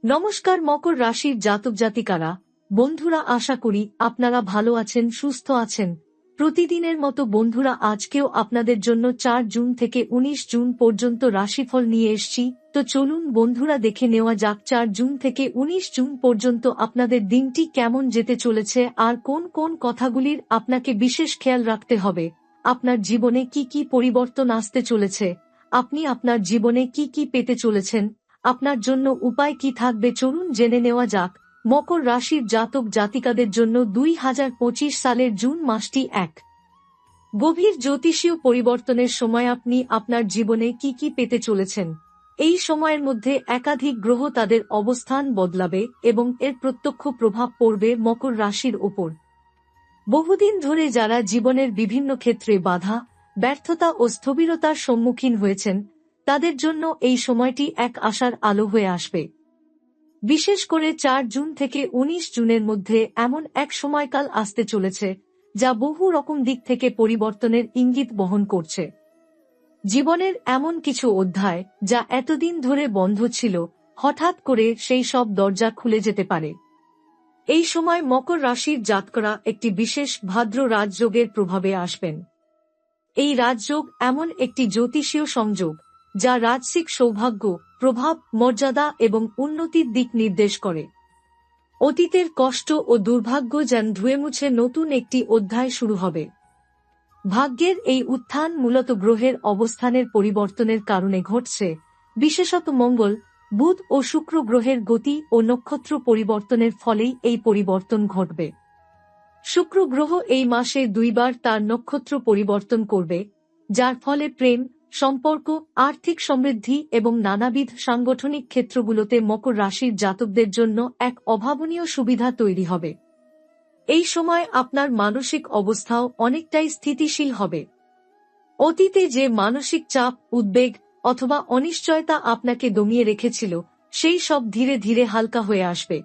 নমস্কার মকর রাশির জাতক জাতিকারা, বন্ধুরা, আশা করি আপনারা ভালো আছেন, সুস্থ আছেন। প্রতিদিনের মতো বন্ধুরা, আজকেও আপনাদের জন্য 4 জুন থেকে 19 জুন পর্যন্ত রাশিফল নিয়ে এসেছি। তো চলুন বন্ধুরা, দেখে নেওয়া যাক 4 জুন থেকে 19 জুন পর্যন্ত আপনাদের দিনটি কেমন যেতে চলেছে আর কোন কোন কথাগুলির আপনাকে বিশেষ খেয়াল রাখতে হবে। আপনার জীবনে কি কি পরিবর্তন আসতে চলেছে, আপনি আপনার জীবনে কি কি পেতে চলেছেন, আপনার জন্য উপায় কি থাকবে, চলুন জেনে নেওয়া যাক। মকর রাশির জাতক জাতিকাদের জন্য 2025 সালের জুন মাসটি এক গভীর জ্যোতিষীয় পরিবর্তনের সময়। আপনি আপনার জীবনে কি কি পেতে চলেছেন। এই সময়ের মধ্যে একাধিক গ্রহ তাদের অবস্থান বদলাবে এবং এর প্রত্যক্ষ প্রভাব পড়বে মকর রাশির ওপর। বহুদিন ধরে যারা জীবনের বিভিন্ন ক্ষেত্রে বাধা, ব্যর্থতা ও স্থবিরতার সম্মুখীন হয়েছেন, তাদের জন্য এই সময়টি এক আশার আলো হয়ে আসবে। বিশেষ করে 4 জুন থেকে 19 জুনের মধ্যে এমন এক সময়কাল আসতে চলেছে যা বহু রকম দিক থেকে পরিবর্তনের ইঙ্গিত বহন করছে। জীবনের এমন কিছু অধ্যায় যা এতদিন ধরে বন্ধ ছিল, হঠাৎ করে সেই সব দরজা খুলে যেতে পারে। এই সময় মকর রাশির জাতকরা একটি বিশেষ ভাদ্র রাজযোগের প্রভাবে আসবেন। এই রাজযোগ এমন একটি জ্যোতিষীয় সংযোগ যা রাজসিক সৌভাগ্য, প্রভাব, মর্যাদা এবং উন্নতির দিক নির্দেশ করে। অতীতের কষ্ট ও দুর্ভাগ্য যেন ধুয়ে মুছে নতুন একটি অধ্যায় শুরু হবে। ভাগ্যের এই উত্থান মূলত গ্রহের অবস্থানের পরিবর্তনের কারণে ঘটছে, বিশেষত মঙ্গল, বুধ ও শুক্র গ্রহের গতি ও নক্ষত্র পরিবর্তনের ফলেই এই পরিবর্তন ঘটবে। শুক্র গ্রহ এই মাসে 2 বার তার নক্ষত্র পরিবর্তন করবে, যার ফলে প্রেম, সম্পর্ক, আর্থিক সমৃদ্ধি এবং নানাবিধ সাংগঠনিক ক্ষেত্রগুলোতে মকর রাশির জাতকদের জন্য এক অভাবনীয় সুবিধা তৈরি হবে। এই সময় আপনার মানসিক অবস্থাও অনেকটাই স্থিতিশীল হবে। অতীতে যে মানসিক চাপ, উদ্বেগ অথবা অনিশ্চয়তা আপনাকে দমিয়ে রেখেছিল, সেই সব ধীরে ধীরে হালকা হয়ে আসবে।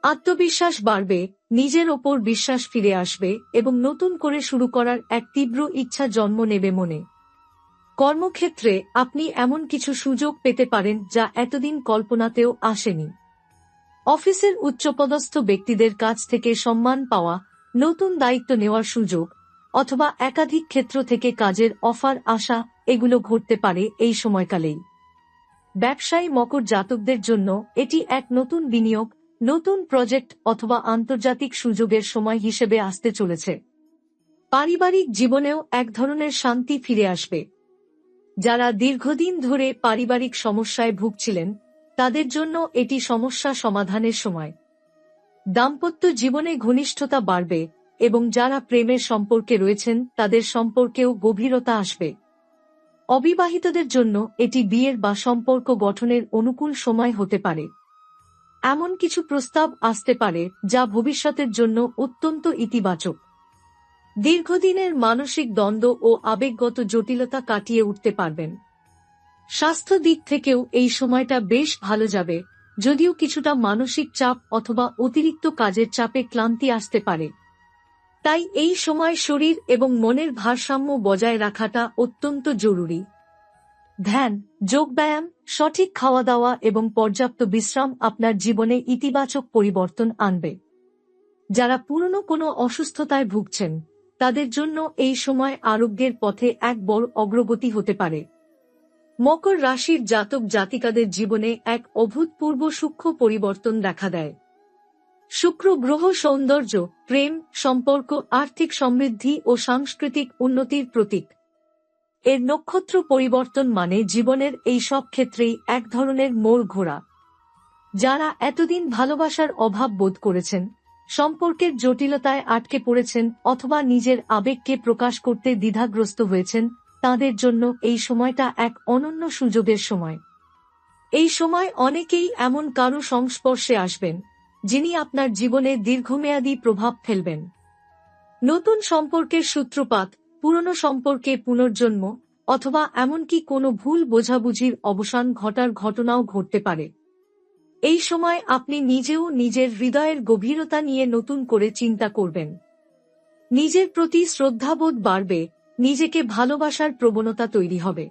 আত্মবিশ্বাস বাড়বে, নিজের ওপর বিশ্বাস ফিরে আসবে এবং নতুন করে শুরু করার এক তীব্র ইচ্ছা জন্ম নেবে মনে। কর্মক্ষেত্রে আপনি এমন কিছু সুযোগ পেতে পারেন যা এতদিন কল্পনাতেও আসেনি। অফিসের উচ্চপদস্থ ব্যক্তিদের কাছ থেকে সম্মান পাওয়া, নতুন দায়িত্ব নেওয়ার সুযোগ অথবা একাধিক ক্ষেত্র থেকে কাজের অফার আসা, এগুলো ঘটতে পারে এই সময়কালেই। ব্যবসায়ী মকর জাতকদের জন্য এটি এক নতুন বিনিয়োগ, নতুন প্রজেক্ট অথবা আন্তর্জাতিক সুযোগের সময় হিসেবে আসতে চলেছে। পারিবারিক জীবনেও এক ধরনের শান্তি ফিরে আসবে। যারা দীর্ঘদিন ধরে পারিবারিক সমস্যায় ভুগছিলেন, তাদের জন্য এটি সমস্যা সমাধানের সময়। দাম্পত্য জীবনে ঘনিষ্ঠতা বাড়বে এবং যারা প্রেমের সম্পর্কে রয়েছেন তাদের সম্পর্কেও গভীরতা আসবে। অবিবাহিতদের জন্য এটি বিয়ের বা সম্পর্ক গঠনের অনুকূল সময় হতে পারে। এমন কিছু প্রস্তাব আসতে পারে যা ভবিষ্যতের জন্য অত্যন্ত ইতিবাচক। দীর্ঘদিনের মানসিক দ্বন্দ্ব ও আবেগগত জটিলতা কাটিয়ে উঠতে পারবেন। স্বাস্থ্য দিক থেকেও এই সময়টা বেশ ভালো যাবে, যদিও কিছুটা মানসিক চাপ অথবা অতিরিক্ত কাজের চাপে ক্লান্তি আসতে পারে। তাই এই সময় শরীর এবং মনের ভারসাম্য বজায় রাখাটা অত্যন্ত জরুরি। ধ্যান, যোগব্যায়াম, সঠিক খাওয়া দাওয়া এবং পর্যাপ্ত বিশ্রাম আপনার জীবনে ইতিবাচক পরিবর্তন আনবে। যারা পুরনো কোনো অসুস্থতায় ভুগছেন, তাদের জন্য এই সময় আরোগ্যের পথে এক বড় অগ্রগতি হতে পারে। মকর রাশির জাতক জাতিকাদের জীবনে এক অভূতপূর্ব সূক্ষ্ম পরিবর্তন দেখা দেয়। শুক্র গ্রহ সৌন্দর্য, প্রেম, সম্পর্ক, আর্থিক সমৃদ্ধি ও সাংস্কৃতিক উন্নতির প্রতীক। এর নক্ষত্র পরিবর্তন মানে জীবনের এই সব ক্ষেত্রেই এক ধরনের মোড় ঘোরা। যারা এতদিন ভালোবাসার অভাব বোধ করেছেন, সম্পর্কের জটিলতায় আটকে পড়েছেন অথবা নিজের আবেগকে প্রকাশ করতে দ্বিধাগ্রস্ত হয়েছেন, তাদের জন্য এই সময়টা এক অনন্য সুযোগের সময়। এই সময় অনেকেই এমন কারো সংস্পর্শে আসবেন যিনি আপনার জীবনে দীর্ঘমেয়াদী প্রভাব ফেলবেন। নতুন সম্পর্কের সূত্রপাত, পুরনো সম্পর্কে পুনর্জন্ম অথবা এমনকি কোনো ভুল বোঝাবুঝির অবসান ঘটার ঘটনাও ঘটতে পারে। এই সময় আপনি নিজেও নিজের হৃদয়ের গভীরতা নিয়ে নতুন করে চিন্তা করবেন। নিজের প্রতি শ্রদ্ধাবোধ বাড়বে, নিজেকে ভালোবাসার প্রবণতা তৈরি হবে।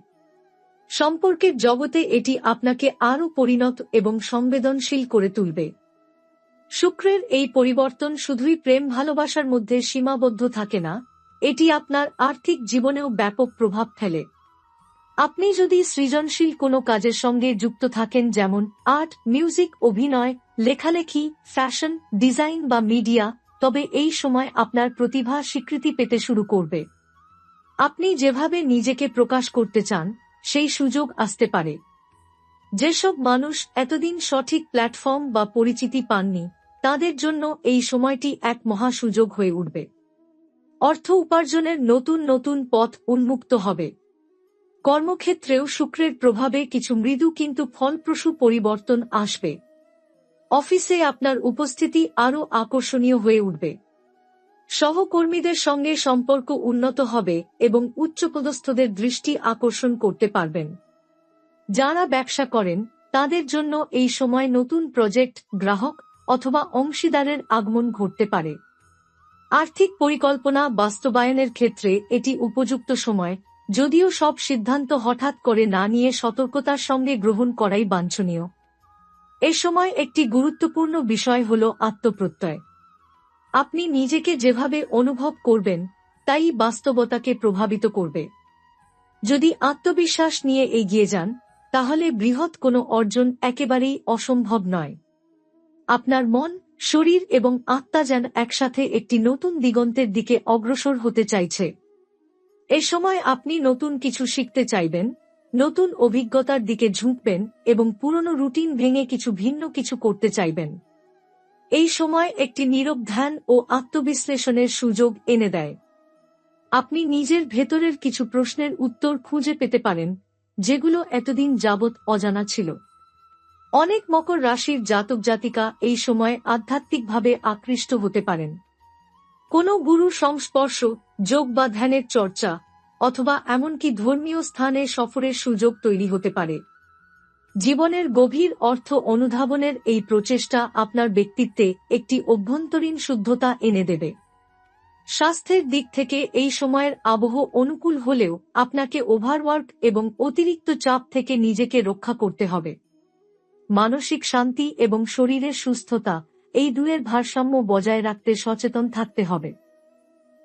সম্পর্কের জগতে এটি আপনাকে আরও পরিণত এবং সংবেদনশীল করে তুলবে। শুক্রের এই পরিবর্তন শুধুই প্রেম ভালোবাসার মধ্যে সীমাবদ্ধ থাকে না, এটি আপনার আর্থিক জীবনেও ব্যাপক প্রভাব ফেলে। আপনি যদি সৃজনশীল কোনো কাজের সঙ্গে যুক্ত থাকেন, যেমন আর্ট, মিউজিক, অভিনয়, লেখালেখি, ফ্যাশন, ডিজাইন বা মিডিয়া, তবে এই সময় আপনার প্রতিভা স্বীকৃতি পেতে শুরু করবে। আপনি যেভাবে নিজেকে প্রকাশ করতে চান সেই সুযোগ আসতে পারে। যেসব মানুষ এতদিন সঠিক প্ল্যাটফর্ম বা পরিচিতি পাননি, তাদের জন্য এই সময়টি এক মহা সুযোগ হয়ে উঠবে। অর্থ উপার্জনের নতুন নতুন পথ উন্মুক্ত হবে। কর্মক্ষেত্রেও শুক্রের প্রভাবে কিছু মৃদু কিন্তু ফলপ্রসূ পরিবর্তন আসবে। অফিসে আপনার উপস্থিতি আরও আকর্ষণীয় হয়ে উঠবে। সহকর্মীদের সঙ্গে সম্পর্ক উন্নত হবে এবং উচ্চপদস্থদের দৃষ্টি আকর্ষণ করতে পারবেন। যারা ব্যবসা করেন তাদের জন্য এই সময় নতুন প্রজেক্ট, গ্রাহক অথবা অংশীদারের আগমন ঘটতে পারে। আর্থিক পরিকল্পনা বাস্তবায়নের ক্ষেত্রে এটি উপযুক্ত সময়, যদিও সব সিদ্ধান্ত হঠাৎ করে না নিয়ে সতর্কতার সঙ্গে গ্রহণ করাই বাঞ্ছনীয়। এ সময় একটি গুরুত্বপূর্ণ বিষয় হল আত্মপ্রত্যয়। আপনি নিজেকে যেভাবে অনুভব করবেন তাই বাস্তবতাকে প্রভাবিত করবে। যদি আত্মবিশ্বাস নিয়ে এগিয়ে যান, তাহলে বৃহৎ কোনো অর্জন একেবারেই অসম্ভব নয়। আপনার মন, শরীর এবং আত্মা যেন একসাথে একটি নতুন দিগন্তের দিকে অগ্রসর হতে চাইছে। এ সময় আপনি নতুন কিছু শিখতে চাইবেন, নতুন অভিজ্ঞতার দিকে ঝুঁকবেন এবং পুরনো রুটিন ভেঙে কিছু ভিন্ন কিছু করতে চাইবেন। এই সময় একটি নীরব ধ্যান ও আত্মবিশ্লেষণের সুযোগ এনে দেয়। আপনি নিজের ভেতরের কিছু প্রশ্নের উত্তর খুঁজে পেতে পারেন, যেগুলো এতদিন যাবৎ অজানা ছিল। অনেক মকর রাশির জাতক জাতিকা এই সময় আধ্যাত্মিকভাবে আকৃষ্ট হতে পারেন। কোনো গুরুর সংস্পর্শ, যোগ বা ধ্যানের চর্চা, অথবা এমনকি ধর্মীয় স্থানে সফরের সুযোগ তৈরি হতে পারে। জীবনের গভীর অর্থ অনুধাবনের এই প্রচেষ্টা আপনার ব্যক্তিত্বে একটি অভ্যন্তরীণ শুদ্ধতা এনে দেবে। স্বাস্থ্যের দিক থেকে এই সময়ের আবহ অনুকূল হলেও আপনাকে ওভারওয়ার্ক এবং অতিরিক্ত চাপ থেকে নিজেকে রক্ষা করতে হবে। মানসিক শান্তি এবং শরীরের সুস্থতা, এই দুয়ের ভারসাম্য বজায় রাখতে সচেতন থাকতে হবে।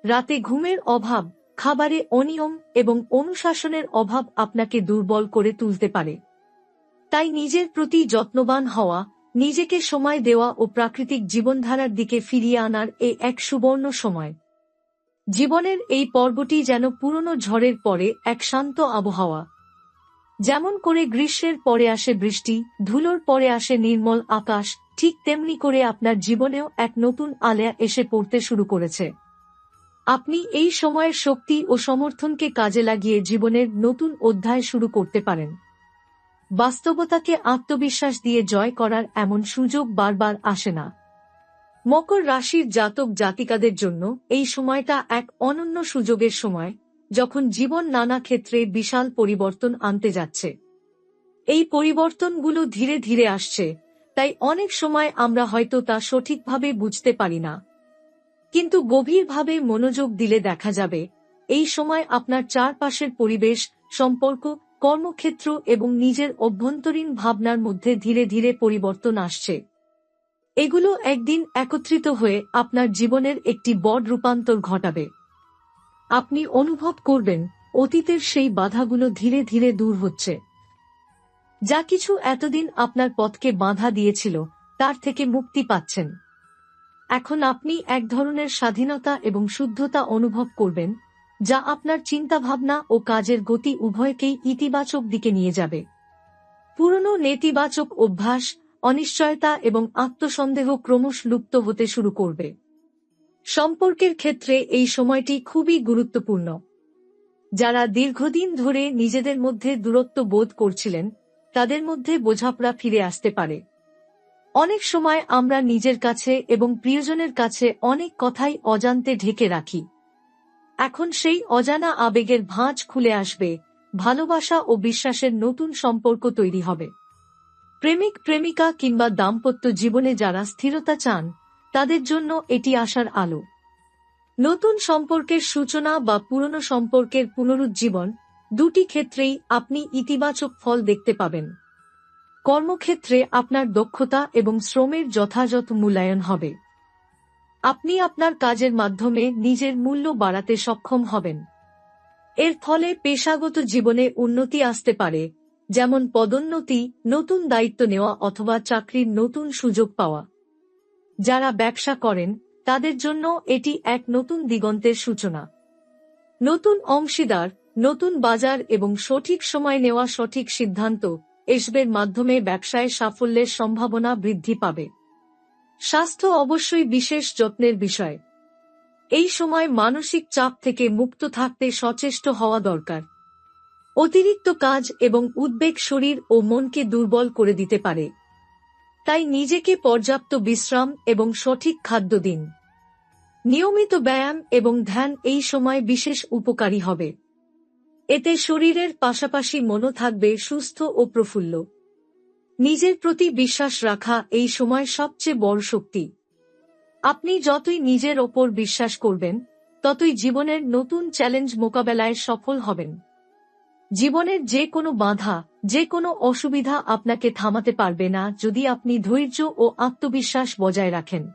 রাতে ঘুমের অভাব, খাবারে অনিয়ম এবং অনুশাসনের অভাব আপনাকে দুর্বল করে তুলতে পারে। তাই নিজের প্রতি যত্নবান হওয়া, নিজেকে সময় দেওয়া ও প্রাকৃতিক জীবনধারার দিকে ফিরিয়ে আনার এক সুবর্ণ সময়। জীবনের এই পর্বটি যেন পুরনো ঝড়ের পরে এক শান্ত আবহাওয়া। যেমন করে গ্রীষ্মের পরে আসে বৃষ্টি, ধুলোর পরে আসে নির্মল আকাশ, ঠিক তেমনি করে আপনার জীবনেও এক নতুন আলো এসে পড়তে শুরু করেছে। আপনি এই সময়ের শক্তি ও সমর্থনকে কাজে লাগিয়ে জীবনের নতুন অধ্যায় শুরু করতে পারেন। বাস্তবতাকে আত্মবিশ্বাস দিয়ে জয় করার এমন সুযোগ বারবার আসে না। মকর রাশির জাতক জাতিকাদের জন্য এই সময়টা এক অনন্য সুযোগের সময়, যখন জীবন নানা ক্ষেত্রে বিশাল পরিবর্তন আনতে যাচ্ছে। এই পরিবর্তনগুলো ধীরে ধীরে আসছে, তাই অনেক সময় আমরা হয়তো তা সঠিকভাবে বুঝতে পারি না। কিন্তু গভীরভাবে মনোযোগ দিলে দেখা যাবে, এই সময় আপনার চারপাশের পরিবেশ, সম্পর্ক, কর্মক্ষেত্র এবং নিজের অভ্যন্তরীণ ভাবনার মধ্যে ধীরে ধীরে পরিবর্তন আসছে। এগুলো একদিন একত্রিত হয়ে আপনার জীবনের একটি বড় রূপান্তর ঘটাবে। আপনি অনুভব করবেন অতীতের সেই বাধাগুলো ধীরে ধীরে দূর হচ্ছে। যা কিছু এতদিন আপনার পথকে বাধা দিয়েছিল, তার থেকে মুক্তি পাচ্ছেন। এখন আপনি এক ধরনের স্বাধীনতা এবং শুদ্ধতা অনুভব করবেন, যা আপনার চিন্তাভাবনা ও কাজের গতি উভয়কেই ইতিবাচক দিকে নিয়ে যাবে। পুরনো নেতিবাচক অভ্যাস, অনিশ্চয়তা এবং আত্মসন্দেহ ক্রমশ লুপ্ত হতে শুরু করবে। সম্পর্কের ক্ষেত্রে এই সময়টি খুবই গুরুত্বপূর্ণ। যারা দীর্ঘদিন ধরে নিজেদের মধ্যে দূরত্ব বোধ করছিলেন, তাদের মধ্যে বোঝাপড়া ফিরে আসতে পারে। অনেক সময় আমরা নিজের কাছে এবং প্রিয়জনের কাছে অনেক কথাই অজান্তে ঢেকে রাখি। এখন সেই অজানা আবেগের ভাঁজ খুলে আসবে, ভালোবাসা ও বিশ্বাসের নতুন সম্পর্ক তৈরি হবে। প্রেমিক প্রেমিকা কিংবা দাম্পত্য জীবনে যারা স্থিরতা চান, তাদের জন্য এটি আশার আলো। নতুন সম্পর্কের সূচনা বা পুরনো সম্পর্কের পুনরুজ্জীবন, দুটি ক্ষেত্রেই আপনি ইতিবাচক ফল দেখতে পাবেন। কর্মক্ষেত্রে আপনার দক্ষতা এবং শ্রমের যথাযথ মূল্যায়ন হবে। আপনি আপনার কাজের মাধ্যমে নিজের মূল্য বাড়াতে সক্ষম হবেন। এর ফলে পেশাগত জীবনে উন্নতি আসতে পারে, যেমন পদোন্নতি, নতুন দায়িত্ব নেওয়া অথবা চাকরির নতুন সুযোগ পাওয়া। যারা ব্যবসা করেন তাদের জন্য এটি এক নতুন দিগন্তের সূচনা। নতুন অংশীদার, নতুন বাজার এবং সঠিক সময় নেওয়া সঠিক সিদ্ধান্ত এসবের মাধ্যমে ব্যবসায় সাফল্যের সম্ভাবনা বৃদ্ধি পাবে। স্বাস্থ্য অবশ্যই বিশেষ যত্নের বিষয়। এই সময় মানসিক চাপ থেকে মুক্ত থাকতে সচেষ্ট হওয়া দরকার। অতিরিক্ত কাজ এবং উদ্বেগ শরীর ও মনকে দুর্বল করে দিতে পারে। তাই নিজেকে পর্যাপ্ত বিশ্রাম এবং সঠিক খাদ্য দিন। নিয়মিত ব্যায়াম এবং ধ্যান এই সময় বিশেষ উপকারী হবে। এতে শরীরের পাশাপাশি মনও থাকবে সুস্থ ও প্রফুল্ল। নিজের প্রতি বিশ্বাস রাখা এই সময় সবচেয়ে বড় শক্তি। আপনি যতই নিজের ওপর বিশ্বাস করবেন, ততই জীবনের নতুন চ্যালেঞ্জ মোকাবেলায় সফল হবেন। জীবনের যে কোনো বাধা, যে কোনো অসুবিধা আপনাকে থামাতে পারবে না যদি আপনি ধৈর্য ও আত্মবিশ্বাস বজায় রাখেন।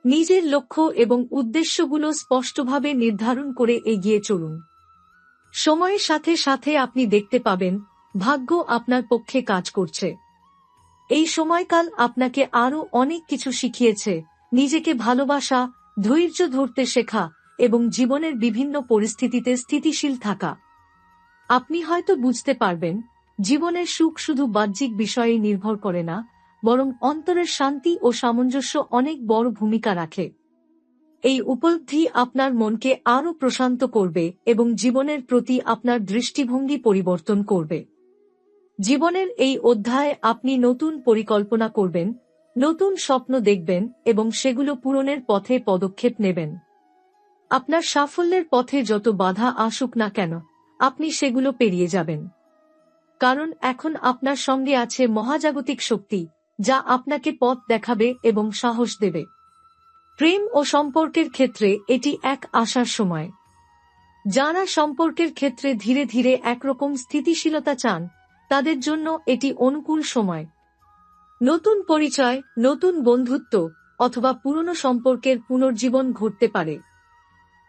নিজের লক্ষ্য এবং উদ্দেশ্যগুলো স্পষ্টভাবে নির্ধারণ করে এগিয়ে চলুন। সময়ের সাথে সাথে আপনি দেখতে পাবেন ভাগ্য আপনার পক্ষে কাজ করছে। এই সময়কাল আপনাকে আরও অনেক কিছু শিখিয়েছে, নিজেকে ভালোবাসা, ধৈর্য ধরতে শেখা এবং জীবনের বিভিন্ন পরিস্থিতিতে স্থিতিশীল থাকা। আপনি হয়তো বুঝতে পারবেন, জীবনের সুখ শুধু বাহ্যিক বিষয়ে নির্ভর করে না, বরং অন্তরের শান্তি ও সামঞ্জস্য অনেক বড় ভূমিকা রাখে। এই উপলব্ধি আপনার মনকে আরও প্রশান্ত করবে এবং জীবনের প্রতি আপনার দৃষ্টিভঙ্গি পরিবর্তন করবে। জীবনের এই অধ্যায়ে আপনি নতুন পরিকল্পনা করবেন, নতুন স্বপ্ন দেখবেন এবং সেগুলো পূরণের পথে পদক্ষেপ নেবেন। আপনার সাফল্যের পথে যত বাধা আসুক না কেন, আপনি সেগুলো পেরিয়ে যাবেন। কারণ এখন আপনার সঙ্গে আছে মহাজাগতিক শক্তি, যা আপনাকে পথ দেখাবে এবং সাহস দেবে। প্রেম ও সম্পর্কের ক্ষেত্রে এটি এক আশার সময়। যারা সম্পর্কের ক্ষেত্রে ধীরে ধীরে একরকম স্থিতিশীলতা চান, তাদের জন্য এটি অনুকূল সময়। নতুন পরিচয়, নতুন বন্ধুত্ব অথবা পুরনো সম্পর্কের পুনর্জীবন ঘটতে পারে।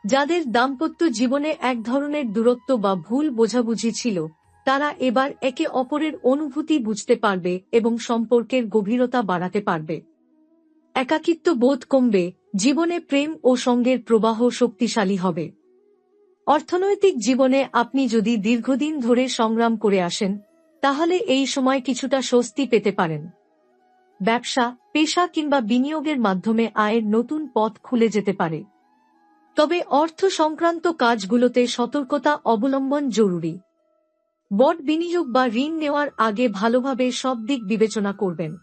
যাদের দাম্পত্য জীবনে এক ধরনের দূরত্ব বা ভুল বোঝাবুঝি ছিল, তারা এবার একে অপরের অনুভূতি বুঝতে পারবে এবং সম্পর্কের গভীরতা বাড়াতে পারবে। একাকিত্ব বোধ কমবে, জীবনে প্রেম ও সঙ্গের প্রবাহ শক্তিশালী হবে। অর্থনৈতিক জীবনে আপনি যদি দীর্ঘদিন ধরে সংগ্রাম করে আসেন, তাহলে এই সময় কিছুটা স্বস্তি পেতে পারেন। ব্যবসা, পেশা কিংবা বিনিয়োগের মাধ্যমে আয়ের নতুন পথ খুলে যেতে পারে। তবে অর্থ সংক্রান্ত কাজগুলোতে সতর্কতা অবলম্বন জরুরি। বড় বিনিয়োগ বা ঋণ নেওয়ার আগে ভালোভাবে সব দিক বিবেচনা করবেন।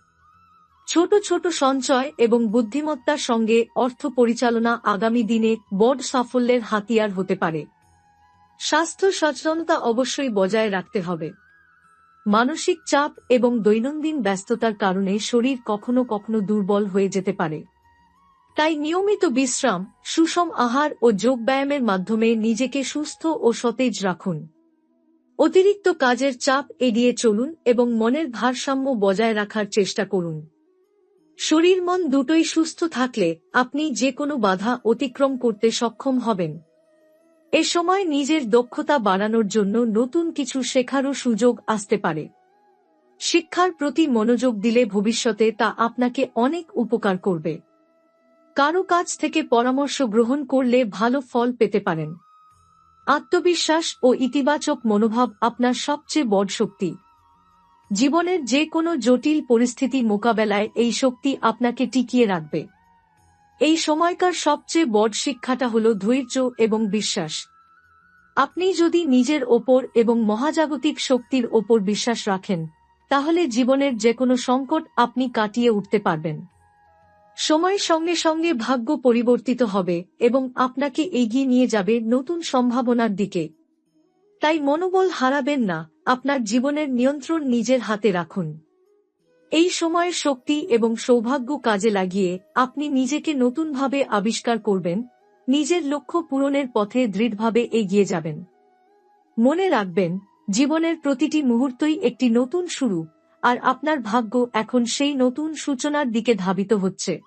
ছোট ছোট সঞ্চয় এবং বুদ্ধিমত্তার সঙ্গে অর্থ পরিচালনা আগামী দিনে বড় সাফল্যের হাতিয়ার হতে পারে। স্বাস্থ্য সচেতনতা অবশ্যই বজায় রাখতে হবে। মানসিক চাপ এবং দৈনন্দিন ব্যস্ততার কারণে শরীর কখনো কখনো দুর্বল হয়ে যেতে পারে। তাই নিয়মিত বিশ্রাম, সুষম আহার ও যোগব্যায়ামের মাধ্যমে নিজেকে সুস্থ ও সতেজ রাখুন। অতিরিক্ত কাজের চাপ এড়িয়ে চলুন এবং মনের ভারসাম্য বজায় রাখার চেষ্টা করুন। শরীর মন দুটোই সুস্থ থাকলে আপনি যে কোনো বাধা অতিক্রম করতে সক্ষম হবেন। এ সময় নিজের দক্ষতা বাড়ানোর জন্য নতুন কিছু শেখারও সুযোগ আসতে পারে। শিক্ষার প্রতি মনোযোগ দিলে ভবিষ্যতে তা আপনাকে অনেক উপকার করবে। কারো কাছ থেকে পরামর্শ গ্রহণ করলে ভালো ফল পেতে পারেন। আত্মবিশ্বাস ও ইতিবাচক মনোভাব আপনার সবচেয়ে বড় শক্তি। জীবনের যে কোনো জটিল পরিস্থিতি মোকাবেলায় এই শক্তি আপনাকে টিকিয়ে রাখবে। এই সময়কার সবচেয়ে বড় শিক্ষাটা হল ধৈর্য এবং বিশ্বাস। আপনি যদি নিজের ওপর এবং মহাজাগতিক শক্তির ওপর বিশ্বাস রাখেন, তাহলে জীবনের যে কোনো সংকট আপনি কাটিয়ে উঠতে পারবেন। সময়ের সঙ্গে সঙ্গে ভাগ্য পরিবর্তিত হবে এবং আপনাকে এগিয়ে নিয়ে যাবে নতুন সম্ভাবনার দিকে। তাই মনোবল হারাবেন না, আপনার জীবনের নিয়ন্ত্রণ নিজের হাতে রাখুন। এই সময়ের শক্তি এবং সৌভাগ্য কাজে লাগিয়ে আপনি নিজেকে নতুনভাবে আবিষ্কার করবেন, নিজের লক্ষ্য পূরণের পথে দৃঢ়ভাবে এগিয়ে যাবেন। মনে রাখবেন, জীবনের প্রতিটি মুহূর্তই একটি নতুন শুরু, আর আপনার ভাগ্য এখন সেই নতুন সূচনার দিকে ধাবিত হচ্ছে।